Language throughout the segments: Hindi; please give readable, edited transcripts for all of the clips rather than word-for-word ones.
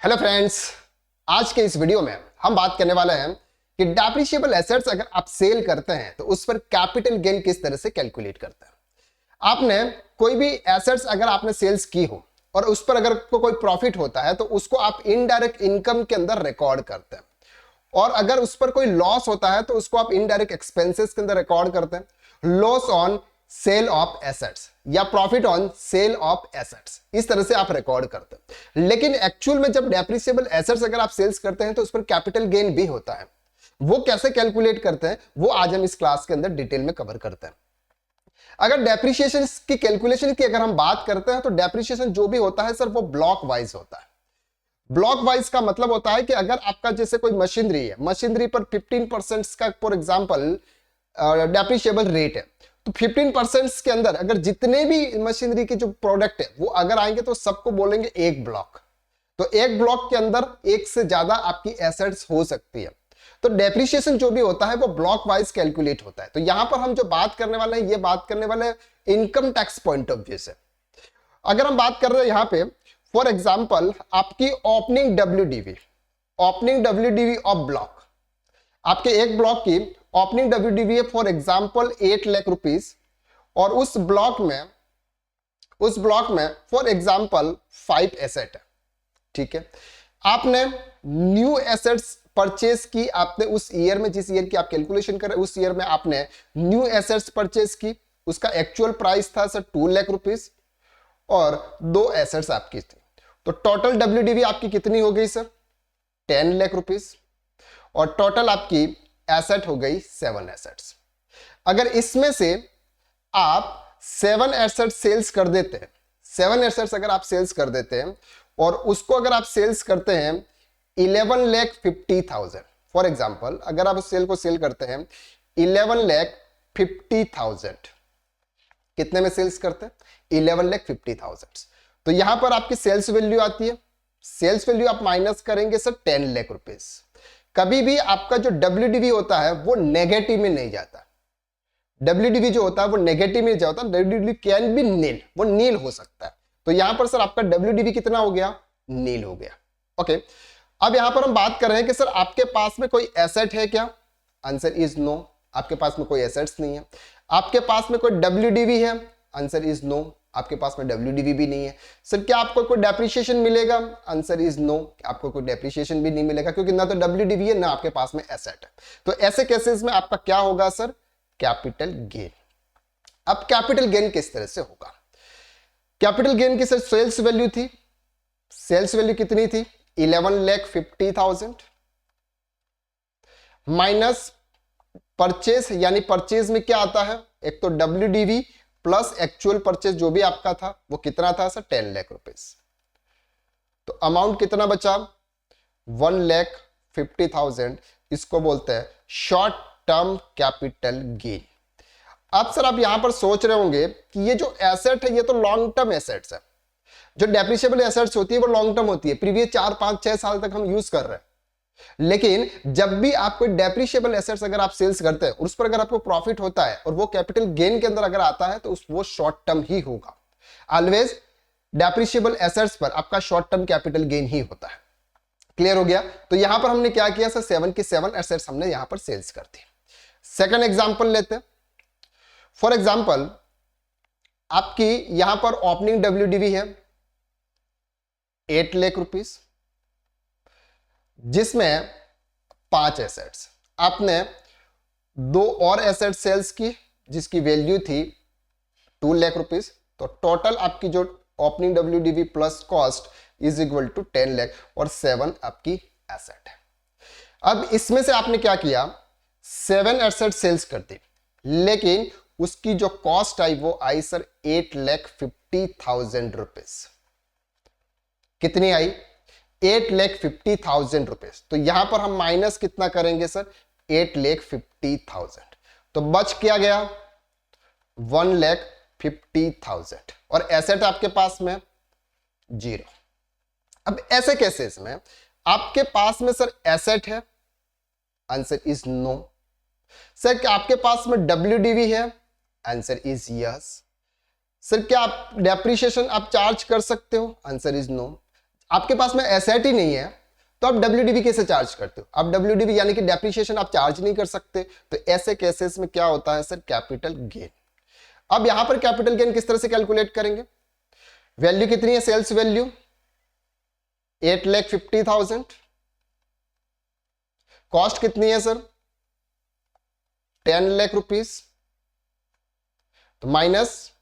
हेलो फ्रेंड्स, आज के इस वीडियो में हम बात करने वाले हैं कि डेप्रिशिएबल एसेट्स अगर आप सेल करते हैं तो उस पर कैपिटल गेन किस तरह से कैलकुलेट करते हैं। आपने कोई भी एसेट्स अगर आपने सेल्स की हो और उस पर अगर कोई प्रॉफिट होता है तो उसको आप इनडायरेक्ट इनकम के अंदर रिकॉर्ड करते हैं, और अगर उस पर कोई लॉस होता है तो उसको आप इनडायरेक्ट एक्सपेंसेस के अंदर रिकॉर्ड करते हैं। Loss on sale of assets या profit on sale of assets, इस तरह से आप रिकॉर्ड करते हैं। लेकिन एक्चुअल में जब डेप्रिसिएबल एसेट्स अगर आप सेल्स करते हैं तो उस पर कैपिटल गेन भी होता है। वो कैसे कैलकुलेट करते हैं वो आज हम इस क्लास के अंदर डिटेल में कवर करते हैं। अगर डेप्रिसिएशन की कैलकुलेशन की अगर हम बात करते हैं तो डेप्रिसिएशन जो भी होता है सर वो ब्लॉक वाइज होता है। ब्लॉक वाइज का मतलब होता है कि अगर आपका जैसे कोई मशीनरी है, मशीनरी पर 15% का फॉर एग्जांपल डेप्रिशिएबल रेट है, तो 15% के अंदर अगर जितने भी मशीनरी के जो प्रोडक्ट है वो अगर आएंगे तो सबको बोलेंगे एक ब्लॉक। तो एक ब्लॉक के अंदर एक से ज्यादा आपकी एसेट्स हो सकती है। तो डेप्रिसिएशन जो भी होता है वो ब्लॉक वाइज कैलकुलेट होता है। तो यहां पर हम जो बात करने वाले हैं ये बात करने वाले हैं income tax point of view से। अगर हम बात कर रहे हैं यहां पे फॉर एग्जांपल आपकी ओपनिंग डब्ल्यूडीवी ऑफ ब्लॉक, आपके एक ब्लॉक की ओपनिंग डब्ल्यूडीवी है फॉर एग्जांपल 8 लाख रुपीस, और उस ब्लॉक में फॉर एग्जांपल 5 एसेट है। ठीक है, आपने न्यू एसेट्स परचेज की, आपने उस ईयर में जिस ईयर की आप कैलकुलेशन कर रहे हैं उस ईयर में आपने न्यू एसेट्स परचेज की, उसका एक्चुअल प्राइस था सर 2 लाख रुपीस और 2 एसेट्स आपकी थी। तो टोटल डब्ल्यूडीवी आपकी कितनी हो गई सर 10 लाख रुपीस, और टोटल आपकी एसेट हो गई 7 एसेट्स। अगर इसमें से आप 7 एसेट सेल्स कर देते हैं, 7 एसेट्स अगर आप सेल्स कर देते हैं और उसको अगर आप सेल्स करते हैं 11,50,000 फॉर एग्जांपल, अगर आप उस सेल को सेल करते हैं 11,50,000, कितने में सेल्स करते हैं 11,50,000, तो यहां पर आपकी सेल्स वैल्यू आती है। सेल्स वैल्यू आप माइनस करेंगे सर 10 लाख रुपीस। कभी भी आपका जो डब्ल्यूडीवी होता है वो नेगेटिव में नहीं जाता। डब्ल्यूडीवी जो होता है वो नेगेटिव में जाता है, डब्ल्यूडीवी कैन बी नील, वो नील हो सकता है। तो यहां पर सर आपका डब्ल्यूडीवी कितना हो गया, नील हो गया। ओके, अब यहां पर हम बात कर रहे हैं कि सर आपके पास में कोई एसेट है क्या, आंसर इज नो, आपके पास में कोई एसेट्स नहीं है। आपके पास में कोई डब्ल्यूडीवी है, आंसर इज नो, आपके पास में डब्ल्यूडीवी भी नहीं है। सर क्या आपको कोई डेप्रिसिएशन मिलेगा, आंसर इज नो, आपको कोई डेप्रिसिएशन भी नहीं मिलेगा क्योंकि ना तो डब्ल्यूडीवी है ना आपके पास में एसेट है। तो ऐसे केसेस में आपका क्या होगा सर, कैपिटल गेन। अब कैपिटल गेन किस तरह से होगा, कैपिटल गेन की सर सेल्स वैल्यू थी, सेल्स वैल्यू कितनी थी 11,50,000 माइनस परचेज, यानी परचेज में क्या आता है, एक तो डब्ल्यूडीवी प्लस एक्चुअल परचेज जो भी आपका था वो कितना था सर 10 लाख रुपीस। तो अमाउंट कितना बचा 1,50,000, इसको बोलते हैं शॉर्ट टर्म कैपिटल गेन। अब सर आप यहां पर सोच रहे होंगे कि ये जो एसेट है ये तो लॉन्ग टर्म एसेट्स है, जो डेप्रिशिएबल एसेट्स होती है वो लॉन्ग टर्म होती है, प्रीवियस 4, 5, 6 साल तक हम यूज कर रहे हैं। लेकिन जब भी आप कोई डेप्रिशिएबल एसेट्स अगर आप सेल्स करते हैं और उस पर अगर आपको प्रॉफिट होता है और वो कैपिटल गेन के अंदर अगर आता है तो वो शॉर्ट टर्म ही होगा। ऑलवेज डेप्रिशिएबल एसेट्स पर आपका शॉर्ट टर्म कैपिटल गेन ही होता है। क्लियर हो गया। तो यहां पर हमने क्या किया सर 7 की 7 एसेट्स हमने यहां पर सेल्स कर दी। सेकंड एग्जांपल लेते हैं। फॉर एग्जांपल आपकी यहां पर ओपनिंग डब्ल्यूडीवी है 8 लाख रुपीस, जिसमें 5 एसेट्स, आपने 2 और एसेट सेल्स की जिसकी वैल्यू थी 2 लाख रुपीस। तो टोटल आपकी जो opening WDV plus cost is equal to 10 lakh और 7 आपकी एसेट है। अब इसमें से आपने क्या किया 7 एसेट सेल्स कर दी, लेकिन उसकी जो कॉस्ट आई वो आई सर 8,50,000 रुपीस। कितनी आई 8,50,000 रुपीस। तो यहां पर हम माइनस कितना करेंगे सर 8,50,000, तो बच क्या गया 1,50,000 और एसेट आपके पास में 0। अब ऐसे केसेस में आपके पास में सर एसेट है, आंसर इज नो। सर क्या आपके पास में डब्ल्यूडीवी है, आंसर इज यस। सर क्या आप डेप्रिसिएशन आप चार्ज कर सकते हो, आंसर इज नो। आपके पास में एसेट ही नहीं है तो आप WDV कैसे चार्ज करते हो? आप WDV यानी कि डेप्रिसिएशन आप चार्ज नहीं कर सकते। तो ऐसे केसेस में क्या होता है सर? Capital gain. अब यहां पर कैपिटल गेन किस तरह से कैलकुलेट करेंगे? वैल्यू कितनी है? Sales value 8,50,000। कॉस्ट कितनी है सर? 10 लाख रुपीस। तो माइनस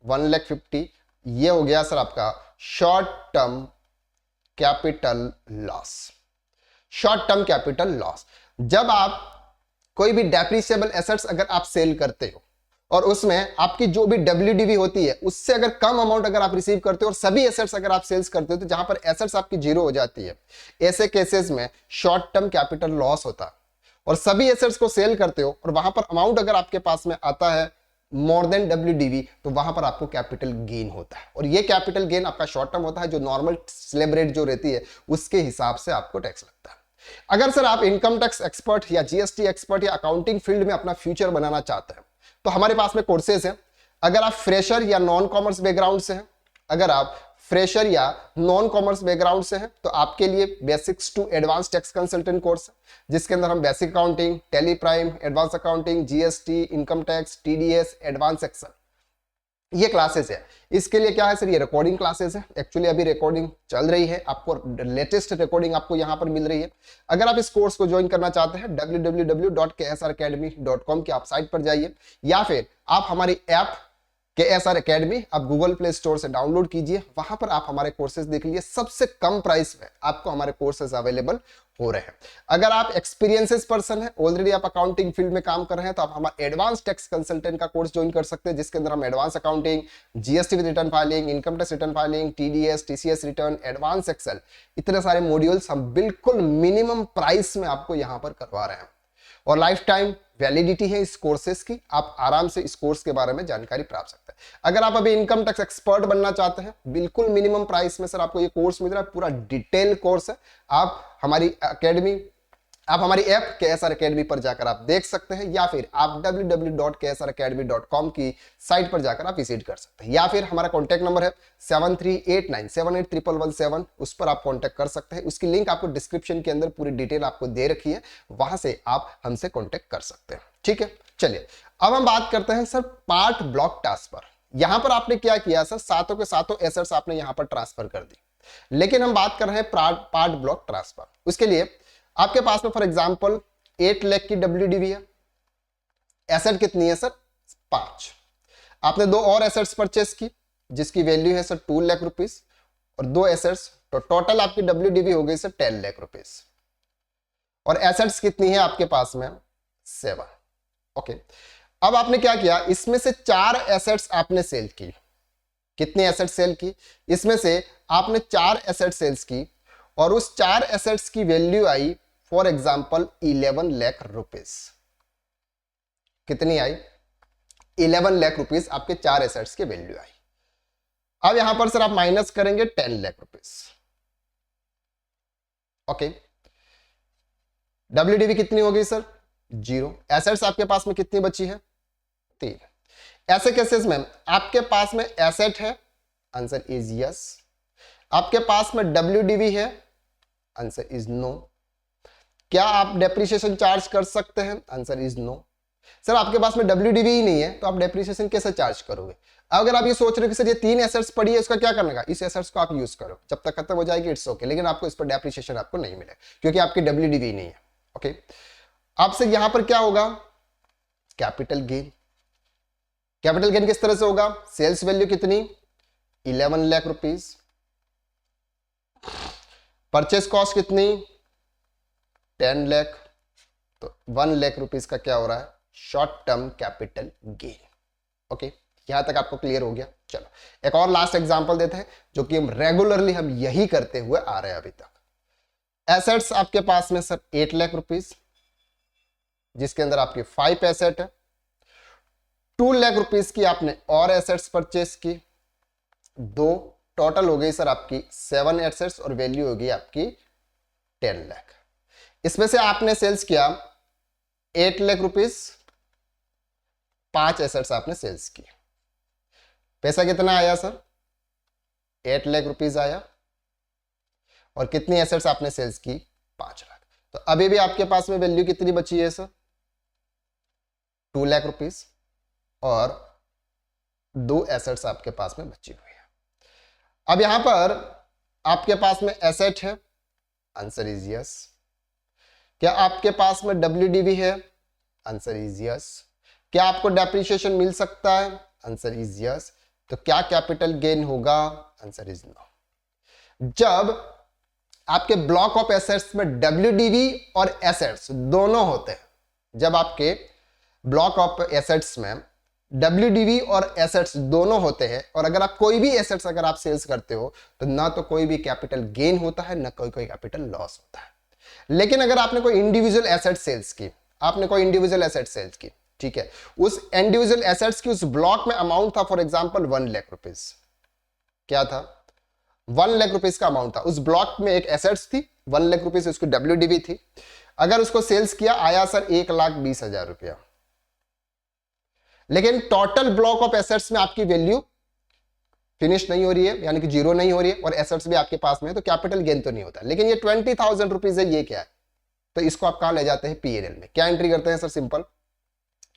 1,50,000, ये हो गया सर आपका short term capital loss. Short term capital loss. जब आप कोई भी डेप्रिसिएबल एसेट्स अगर आप सेल करते हो और उसमें आपकी जो भी WDV होती है उससे अगर कम अमाउंट अगर आप रिसीव करते हो और सभी एसेट्स अगर आप सेल्स करते हो तो जहां पर एसेट्स आपकी जीरो हो जाती है, ऐसे केसेस में शॉर्ट टर्म कैपिटल लॉस होता है। और सभी एसेट्स को सेल करते हो और वहां पर अमाउंट अगर आपके पास में आता है मोर देन WDV तो वहां पर आपको कैपिटल गेन होता है। और ये कैपिटल गेन आपका शॉर्ट टर्म होता है, जो नॉर्मल स्लैब रेट जो रहती है उसके हिसाब से आपको टैक्स लगता है। अगर सर आप इनकम टैक्स एक्सपर्ट या GST एक्सपर्ट या अकाउंटिंग फील्ड में अपना फ्यूचर बनाना चाहते हैं तो हमारे पास में कोर्सेज हैं। अगर आप फ्रेशर या नॉन कॉमर्स बैकग्राउंड से हैं, अगर आप फ्रेशर या नॉन कॉमर्स बैकग्राउंड से हैं तो आपके लिए basics to advance tax consultant course है, जिसके अंदर हम basic accounting, tally prime, advance accounting, GST, income tax, TDS, advance Excel, ये क्लासेस है। इसके लिए क्या है सर? ये रिकॉर्डिंग क्लासेस है। एक्चुअली अभी रिकॉर्डिंग चल रही है, आपको लेटेस्ट रिकॉर्डिंग आपको यहां पर मिल रही है। अगर आप इस कोर्स को ज्वाइन करना चाहते हैं www.ksracademy.com की आप साइट पर जाइए, या फिर आप हमारी ऐप KSR Academy आप गूगल प्ले स्टोर से डाउनलोड कीजिए, वहां पर आप हमारे कोर्सेज देख लीजिए। सबसे कम प्राइस में आपको हमारे कोर्सेज अवेलेबल हो रहे हैं। अगर आप एक्सपीरियंसेस पर्सन है, ऑलरेडी आप अकाउंटिंग फील्ड में काम कर रहे हैं, तो आप हमारा एडवांस टैक्स कंसल्टेंट का कोर्स ज्वाइन कर सकते हैं, जिसके अंदर हम advance accounting, GST with return filing, income tax return filing, TDS, TCS return, advance Excel, इतने सारे मॉड्यूल्स हम बिल्कुल मिनिमम प्राइस में आपको यहां पर करवा रहे हैं। और लाइफ टाइम वैलिडिटी है इस कोर्सेज की, आप आराम से इस कोर्स के बारे में जानकारी प्राप्त सकते हैं। अगर आप अभी इनकम टैक्स एक्सपर्ट बनना चाहते हैं, बिल्कुल मिनिमम प्राइस में सर आपको ये कोर्स मिल रहा है, पूरा डिटेल कोर्स है। आप हमारी ऐप KSR Academy पर जाकर आप देख सकते हैं, या फिर आप www.ksracademy.com की साइट पर जाकर आप विजिट कर सकते हैं, या फिर हमारा कॉन्टैक्ट नंबर है 7389781117, उस पर आप कॉन्टैक्ट कर सकते हैं। उसकी लिंक आपको डिस्क्रिप्शन के अंदर पूरी डिटेल आपको दे रखी है, वहां से आप हमसे कॉन्टैक्ट कर सकते हैं। ठीक है, चलिए अब हम बात करते हैं सर पार्ट ब्लॉक ट्रांसफर। यहां पर आपने क्या किया सर? सातों के सातों एसेट्स आपने यहां पर ट्रांसफर कर दी, लेकिन हम बात कर रहे हैं पार्ट ब्लॉक ट्रांसफर। उसके लिए आपके पास में फॉर एग्जांपल 8 लाख की WDV है, एसेट कितनी है सर? 5। आपने दो और एसेट्स परचेस की जिसकी वैल्यू है सर 2 लाख रुपीस, और दो एसेट्स, तो टोटल आपकी WDV हो गई सर 10 लाख रुपीस। और एसेट्स कितनी है आपके पास में? 7। ओके, अब आपने क्या किया? इसमें से 4 एसेट्स आपने सेल की। कितनी एसेट सेल की? इसमें से आपने 4 एसेट सेल्स की, और उस 4 एसेट्स की value I for example 11 lakh rupees. कितनी आई? 11 लाख रुपीस आपके 4 एसेट्स की वैल्यू आई। अब यहां पर सर आप माइनस करेंगे 10 लाख रुपीस। ओके, WDV कितनी हो गई सर? 0। एसेट्स आपके पास में कितनी बची है? 3। ऐसे केसेस में आपके पास में एसेट है, आंसर इज यस। आपके पास में WDV है, आंसर इज नो। क्या आप डेप्रिसिएशन चार्ज कर सकते हैं? Answer is no. सर आपके पास में WDV ही नहीं है तो आप डेप्रिसिएशन कैसे चार्ज करोगे? अगर आप ये सोच रहे हो कि सर ये 3 एसेट्स पड़ी है, इसका क्या करने का? इस एसेट्स को आप यूज करो, जब तक खत्म हो जाएगी इट्स ओके, लेकिन आपको इस पर डेप्रिसिएशन आपको नहीं मिलेगा क्योंकि आपकी WDV ही नहीं है। ओके, आपसे यहां पर क्या होगा? Capital gain. कैपिटल गेन किस तरह से होगा? सेल्स वैल्यू कितनी? 11 लाख रुपीस। परचेस कॉस्ट कितनी? 10 लाख। तो 1 लाख रुपीस का क्या हो रहा है? Short term capital gain. Okay, यहां तक आपको क्लियर हो गया। चलो एक और लास्ट एग्जांपल देते हैं, जो कि हम रेगुलरली हम यही करते हुए आ रहे हैं अभी तक। एसेट्स आपके पास में सर 8 लाख रुपीस, जिसके अंदर आपकी 5 एसेट है। 2 लाख रुपीस की आपने और एसेट्स परचेस की, 2, टोटल हो गई सर आपकी 7 एसेट्स और वैल्यू होगी आपकी 10 लाख। इसमें से आपने सेल्स किया 8 लाख रुपीस, 5 एसेट्स आपने सेल्स की। पैसा कितना आया सर? 8 लाख रुपीस आया। और कितनी एसेट्स आपने सेल्स की? 5 लाख। तो अभी भी आपके पास में वैल्यू कितनी बची है सर? 2 लाख रुपीस और 2 एसेट्स आपके पास में बची हुई है। अब यहां पर आपके पास में एसेट है, आंसर इज यस। क्या आपके पास में WDV है? Answer is yes. क्या आपको डेप्रिसिएशन मिल सकता है? Answer is yes. तो क्या कैपिटल गेन होगा? Answer is no. जब आपके ब्लॉक ऑफ एसेट्स में WDV और एसेट्स दोनों होते हैं, जब आपके ब्लॉक ऑफ एसेट्स में WDV और एसेट्स दोनों होते हैं, और अगर आप कोई भी एसेट्स अगर आप सेल्स करते हो तो ना तो कोई भी कैपिटल गेन होता है, ना कोई कैपिटल लॉस होता है। लेकिन अगर आपने कोई इंडिविजुअल एसेट सेल्स की, आपने कोई इंडिविजुअल एसेट सेल्स की, ठीक है, उस इंडिविजुअल एसेट्स की उस ब्लॉक में अमाउंट था फॉर एग्जांपल 1 लाख रुपीस। क्या था? 1 लाख रुपीस का अमाउंट था। उस ब्लॉक में एक एसेट्स थी 1 लाख रुपीस, उसकी WDV थी। अगर उसको सेल्स किया, आया सर 1,20,000 रुपया। लेकिन टोटल ब्लॉक ऑफ एसेट्स में आपकी वैल्यू फिनिश नहीं हो रही है, यानी कि जीरो नहीं हो रही है, और एसेट्स भी आपके पास में है, तो कैपिटल गेन तो नहीं होता। लेकिन ये 20,000 रुपीज है, ये क्या है? तो इसको आप कहां ले जाते हैं? P&L में। क्या एंट्री करते हैं सर? सिंपल,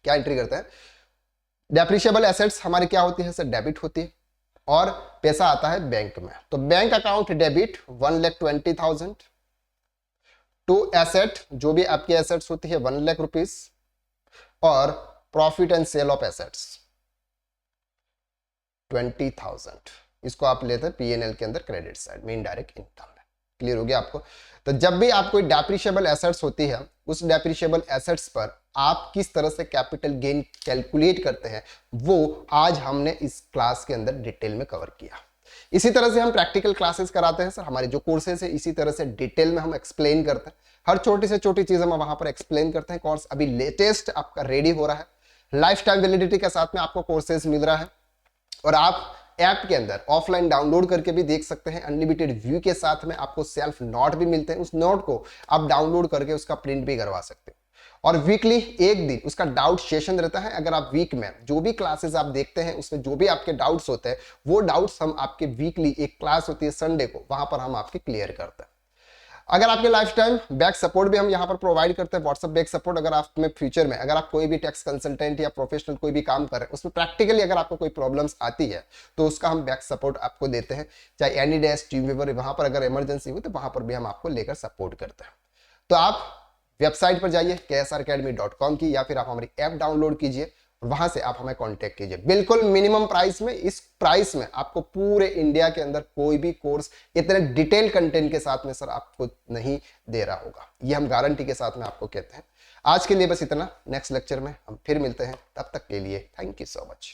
क्या एंट्री करते हैं? डेप्रिशिएबल एसेट्स हमारी क्या होती है सर? डेबिट होती है, और पैसा आता है बैंक में। तो bank account debit 1,20,000 to asset, जो भी आपकी एसेट्स होती है 1 लाख रुपीज, और profit and sale of assets 20,000। इसको आप लेते हैं P&L के अंदर क्रेडिट साइड में, इनडायरेक्ट इनकम में। क्लियर हो गया आपको? तो जब भी आप कोई डेप्रिशिएबल एसेट्स होती है, उस डेप्रिशिएबल एसेट्स पर आप किस तरह से कैपिटल गेन कैलकुलेट करते हैं, वो आज हमने इस क्लास के अंदर डिटेल में कवर किया। इसी तरह से हम प्रैक्टिकल क्लासेस कराते हैं सर। हमारे जो कोर्सेज है इसी तरह से डिटेल में हम एक्सप्लेन करते हैं, हर छोटी से छोटी चीज हम वहां पर एक्सप्लेन करते हैं। कोर्स अभी लेटेस्ट आपका रेडी हो रहा है, लाइफ टाइम वैलिडिटी के साथ में आपको कोर्सेज मिल रहा है, और आप ऐप के अंदर ऑफलाइन डाउनलोड करके भी देख सकते हैं। अनलिमिटेड व्यू के साथ में आपको सेल्फ नोट भी मिलते हैं, उस नोट को आप डाउनलोड करके उसका प्रिंट भी करवा सकते हैं। और वीकली एक दिन उसका डाउट सेशन रहता है। अगर आप वीक में जो भी क्लासेस आप देखते हैं, उसमें जो भी आपके डाउट्स होते हैं, वो डाउट्स हम आपके वीकली एक क्लास होती है संडे को, वहां पर हम आपके क्लियर करते हैं। अगर आपके लाइफ टाइम बैक सपोर्ट भी हम यहाँ पर प्रोवाइड करते हैं, व्हाट्सएप बैक सपोर्ट। अगर आप में फ्यूचर में अगर आप कोई भी टैक्स कंसल्टेंट या प्रोफेशनल कोई भी काम कर रहे हैं, उसमें प्रैक्टिकली अगर आपको कोई प्रॉब्लम्स आती है, तो उसका हम बैक सपोर्ट आपको देते हैं। चाहे एनीडेस्क, टीमवीवर, वहां पर अगर इमरजेंसी हो तो वहां पर भी हम आपको लेकर सपोर्ट करते हैं। तो आप वेबसाइट पर जाइए ksracademy.com की, या फिर आप हमारी ऐप डाउनलोड कीजिए, वहां से आप हमें कांटेक्ट कीजिए। बिल्कुल मिनिमम प्राइस में, इस प्राइस में आपको पूरे इंडिया के अंदर कोई भी कोर्स इतने डिटेल कंटेंट के साथ में सर आपको नहीं दे रहा होगा, ये हम गारंटी के साथ में आपको कहते हैं। आज के लिए बस इतना, नेक्स्ट लेक्चर में हम फिर मिलते हैं, तब तक के लिए थैंक यू सो मच।